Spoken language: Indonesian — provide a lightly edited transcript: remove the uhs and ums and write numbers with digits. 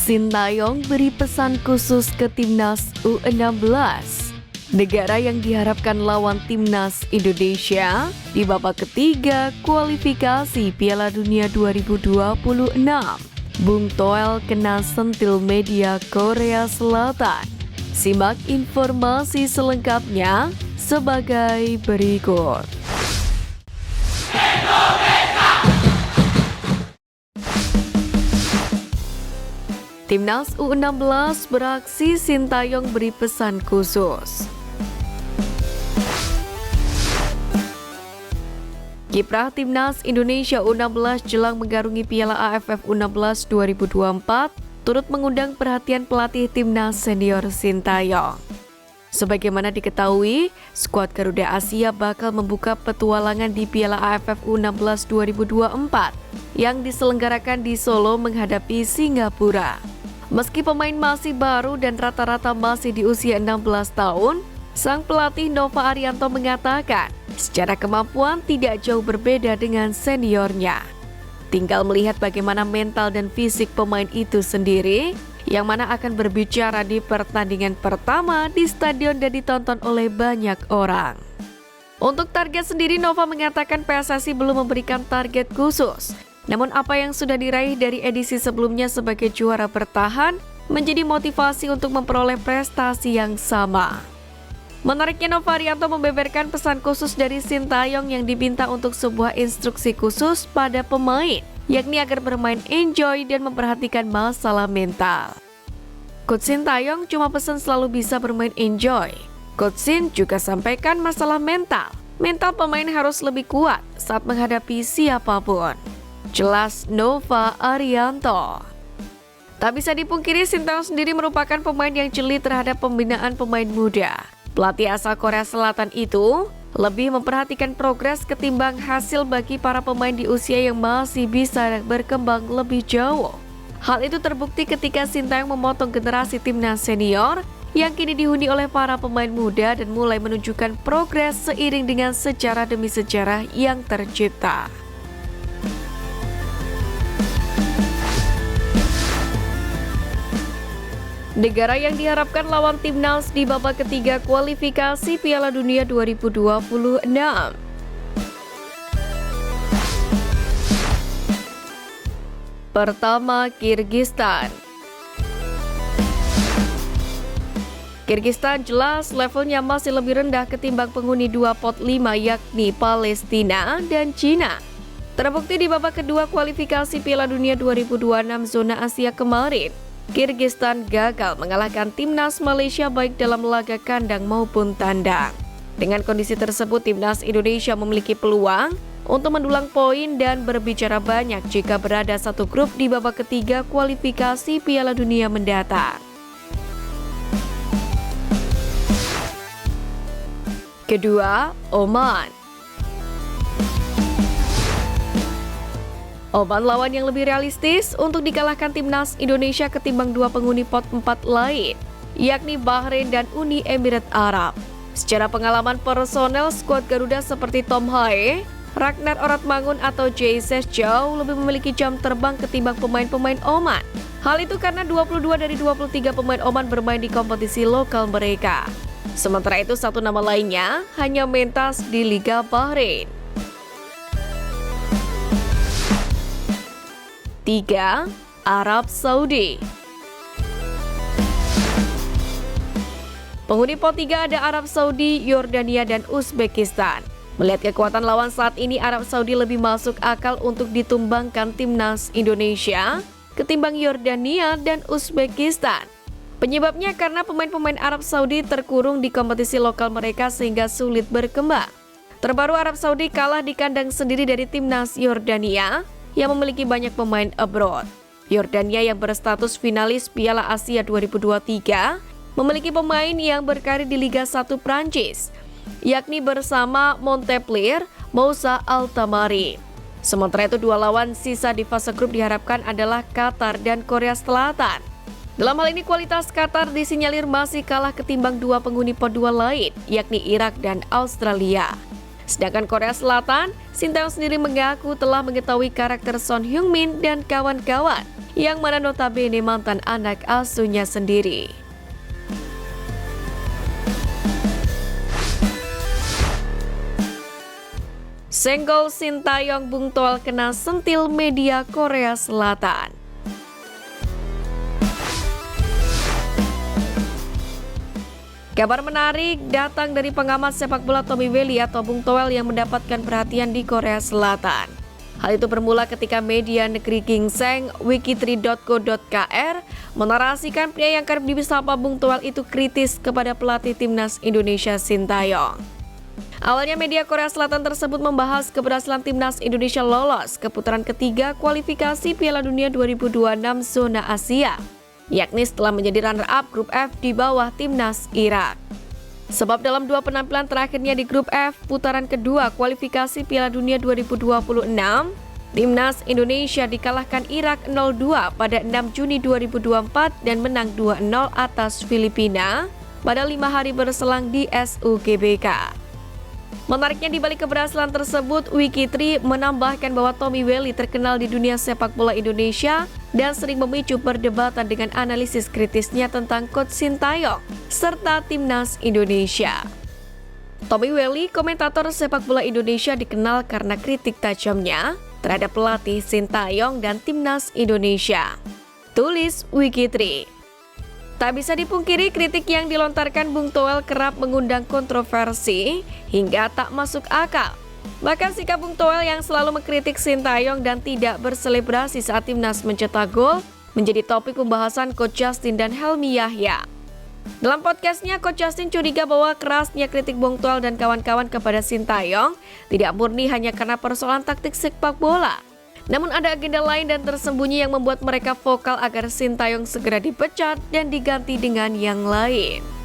Sintayong beri pesan khusus ke Timnas U16. Negara yang diharapkan lawan Timnas Indonesia di babak ketiga kualifikasi Piala Dunia 2026. Bung Toel kena sentil media Korea Selatan. Simak informasi selengkapnya sebagai berikut. Timnas U16 beraksi, Sintayong beri pesan khusus. Kiprah Timnas Indonesia U16 jelang menggarungi Piala AFF U16 2024 turut mengundang perhatian pelatih Timnas senior Sintayong. Sebagaimana diketahui, skuad Garuda Asia bakal membuka petualangan di Piala AFF U16 2024 yang diselenggarakan di Solo menghadapi Singapura. Meski pemain masih baru dan rata-rata masih di usia 16 tahun, sang pelatih Nova Arianto mengatakan secara kemampuan tidak jauh berbeda dengan seniornya. Tinggal melihat bagaimana mental dan fisik pemain itu sendiri yang mana akan berbicara di pertandingan pertama di stadion dan ditonton oleh banyak orang. Untuk target sendiri, Nova mengatakan PSSI belum memberikan target khusus. Namun apa yang sudah diraih dari edisi sebelumnya sebagai juara bertahan menjadi motivasi untuk memperoleh prestasi yang sama. Menariknya, Nova Arianto membeberkan pesan khusus dari Sintayong yang diminta untuk sebuah instruksi khusus pada pemain, yakni agar bermain enjoy dan memperhatikan masalah mental. Coach Sintayong cuma pesan selalu bisa bermain enjoy. Coach Sin juga sampaikan masalah mental. Mental pemain harus lebih kuat saat menghadapi siapapun. Jelas Nova Arianto. Tak bisa dipungkiri, Sintayong sendiri merupakan pemain yang jeli terhadap pembinaan pemain muda. Pelatih asal Korea Selatan itu lebih memperhatikan progres ketimbang hasil bagi para pemain di usia yang masih bisa berkembang lebih jauh. Hal itu terbukti ketika Sintayong memotong generasi timnas senior yang kini dihuni oleh para pemain muda dan mulai menunjukkan progres seiring dengan sejarah demi sejarah yang tercipta. Negara yang diharapkan lawan Timnas di babak ketiga kualifikasi Piala Dunia 2026. Pertama, Kirgistan. Kirgistan jelas levelnya masih lebih rendah ketimbang penghuni 2 pot 5 yakni Palestina dan Cina. Terbukti di babak kedua kualifikasi Piala Dunia 2026 zona Asia kemarin. Kirgistan gagal mengalahkan timnas Malaysia baik dalam laga kandang maupun tandang. Dengan kondisi tersebut, timnas Indonesia memiliki peluang untuk mendulang poin dan berbicara banyak jika berada satu grup di babak ketiga kualifikasi Piala Dunia mendatang. Kedua, Oman. Oman lawan yang lebih realistis untuk dikalahkan timnas Indonesia ketimbang dua penghuni pot 4 lain, yakni Bahrain dan Uni Emirat Arab. Secara pengalaman personel, skuad Garuda seperti Tom Hae, Ragnar Oratmangun atau JSS jauh lebih memiliki jam terbang ketimbang pemain-pemain Oman. Hal itu karena 22 dari 23 pemain Oman bermain di kompetisi lokal mereka. Sementara itu, satu nama lainnya hanya mentas di Liga Bahrain. 3. Arab Saudi. Penghuni pot 3 ada Arab Saudi, Yordania, dan Uzbekistan. Melihat kekuatan lawan saat ini, Arab Saudi lebih masuk akal untuk ditumbangkan timnas Indonesia ketimbang Yordania dan Uzbekistan. Penyebabnya karena pemain-pemain Arab Saudi terkurung di kompetisi lokal mereka sehingga sulit berkembang. Terbaru, Arab Saudi kalah di kandang sendiri dari timnas Yordania yang memiliki banyak pemain abroad. Yordania yang berstatus finalis Piala Asia 2023 memiliki pemain yang berkarir di Liga 1 Prancis, yakni bersama Montpellier, Moussa Al-Tamari. Sementara itu, dua lawan sisa di fase grup diharapkan adalah Qatar dan Korea Selatan. Dalam hal ini, kualitas Qatar disinyalir masih kalah ketimbang dua penghuni pot 2 lain, yakni Irak dan Australia. Sedangkan Korea Selatan, Sintayong sendiri mengaku telah mengetahui karakter Son Heung-min dan kawan-kawan yang mana notabene mantan anak asuhnya sendiri. Senggol Sintayong Bung Toel kena sentil media Korea Selatan. Kabar menarik datang dari pengamat sepak bola Tommy Welly atau Bung Toel yang mendapatkan perhatian di Korea Selatan. Hal itu bermula ketika media negeri gingseng wiki3.co.kr menarasikan pria yang kerap disapa Bung Toel itu kritis kepada pelatih timnas Indonesia Sintayong. Awalnya media Korea Selatan tersebut membahas keberhasilan timnas Indonesia lolos ke putaran ketiga kualifikasi Piala Dunia 2026 zona Asia, yakni setelah menjadi runner-up grup F di bawah timnas Irak. Sebab dalam dua penampilan terakhirnya di grup F putaran kedua kualifikasi Piala Dunia 2026, timnas Indonesia dikalahkan Irak 0-2 pada 6 Juni 2024 dan menang 2-0 atas Filipina pada 5 hari berselang di SUGBK. Menariknya di balik keberhasilan tersebut, Wiki3 menambahkan bahwa Tommy Welly terkenal di dunia sepak bola Indonesia dan sering memicu perdebatan dengan analisis kritisnya tentang Coach Sintayong serta timnas Indonesia. Tommy Welly, komentator sepak bola Indonesia, dikenal karena kritik tajamnya terhadap pelatih Sintayong dan timnas Indonesia. Tulis Wiki3. Tak bisa dipungkiri kritik yang dilontarkan Bung Toel kerap mengundang kontroversi hingga tak masuk akal. Bahkan sikap Bung Toel yang selalu mengkritik Sintayong dan tidak berselebrasi saat timnas mencetak gol menjadi topik pembahasan Coach Justin dan Helmi Yahya. Dalam podcastnya, Coach Justin curiga bahwa kerasnya kritik Bung Toel dan kawan-kawan kepada Sintayong tidak murni hanya karena persoalan taktik sepak bola. Namun ada agenda lain dan tersembunyi yang membuat mereka vokal agar Sintayong segera dipecat dan diganti dengan yang lain.